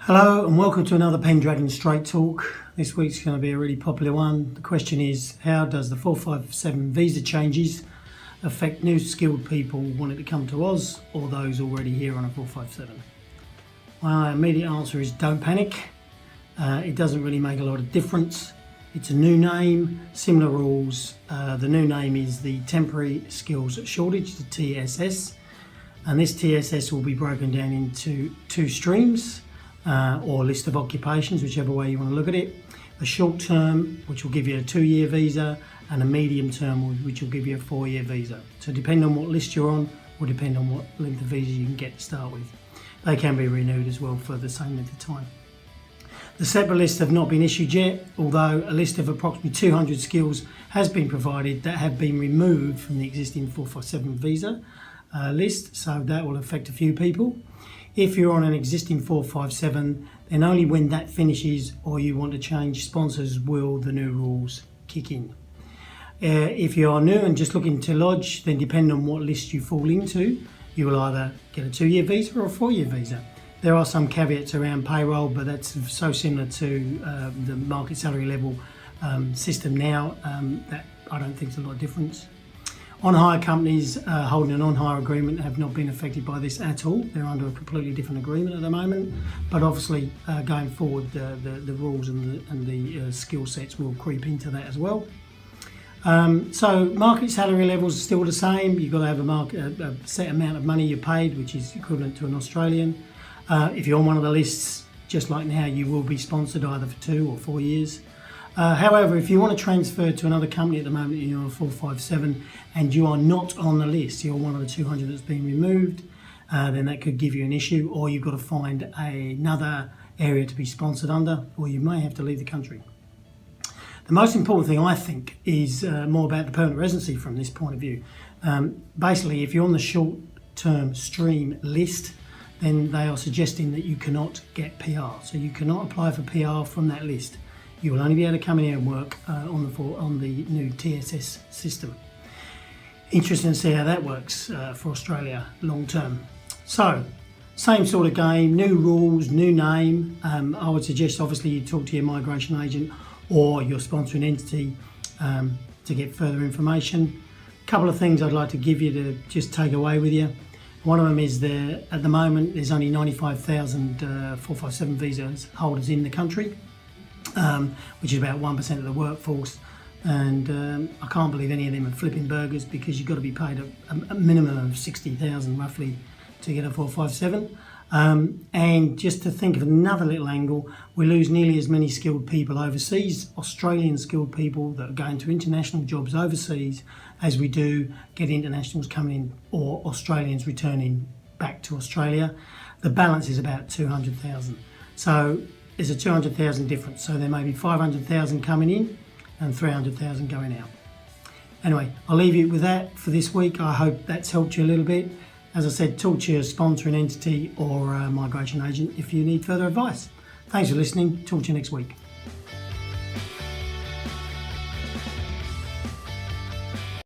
Hello and welcome to another Pendragon Straight Talk. This week's going to be a really popular one. The question is, how does the 457 visa changes affect new skilled people wanting to come to Oz or those already here on a 457? My immediate answer is don't panic. It doesn't really make a lot of difference. It's a new name, similar rules. The new name is the Temporary Skills Shortage, the TSS. And this TSS will be broken down into two streams. Or a list of occupations, whichever way you want to look at it. A short term, which will give you a 2-year visa, and a medium term, which will give you a 4-year visa. So depending on what list you're on, will depend on what length of visa you can get to start with. They can be renewed as well for the same length of time. The separate lists have not been issued yet, although a list of approximately 200 skills has been provided that have been removed from the existing 457 visa list, so that will affect a few people. If you're on an existing 457, then only when that finishes or you want to change sponsors will the new rules kick in. If you are new and just looking to lodge, then depending on what list you fall into, you will either get a 2-year visa or a 4-year visa. There are some caveats around payroll, but that's so similar to the market salary level system now that I don't think there's a lot of difference. On-hire companies holding an on-hire agreement have not been affected by this at all. They're under a completely different agreement at the moment, but obviously going forward the rules and the skill sets will creep into that as well. So market salary levels are still the same. You've got to have a set amount of money you're paid, which is equivalent to an Australian. If you're on one of the lists, just like now, you will be sponsored either for 2 or 4 years. However, if you want to transfer to another company at the moment, you're on a 457 and you are not on the list, you're one of the 200 that's been removed, then that could give you an issue, or you've got to find another area to be sponsored under, or you may have to leave the country. The most important thing, I think, is more about the permanent residency from this point of view. Basically, if you're on the short-term stream list, then they are suggesting that you cannot get PR. So you cannot apply for PR from that list. You will only be able to come in here and work on the new TSS system. Interesting to see how that works for Australia long term. So, same sort of game, new rules, new name. I would suggest obviously you talk to your migration agent or your sponsoring entity to get further information. A couple of things I'd like to give you to just take away with you. One of them is at the moment there's only 95,000 457 visas holders in the country. Which is about 1% of the workforce, and I can't believe any of them are flipping burgers, because you've got to be paid a minimum of 60,000 roughly to get a 457. And just to think of another little angle, we lose nearly as many skilled people overseas, Australian skilled people that are going to international jobs overseas, as we do get internationals coming in or Australians returning back to Australia. The balance is about 200,000. So there's a 200,000 difference, so there may be 500,000 coming in and 300,000 going out. Anyway, I'll leave you with that for this week. I hope that's helped you a little bit. As I said, talk to your sponsoring entity or migration agent if you need further advice. Thanks for listening. Talk to you next week.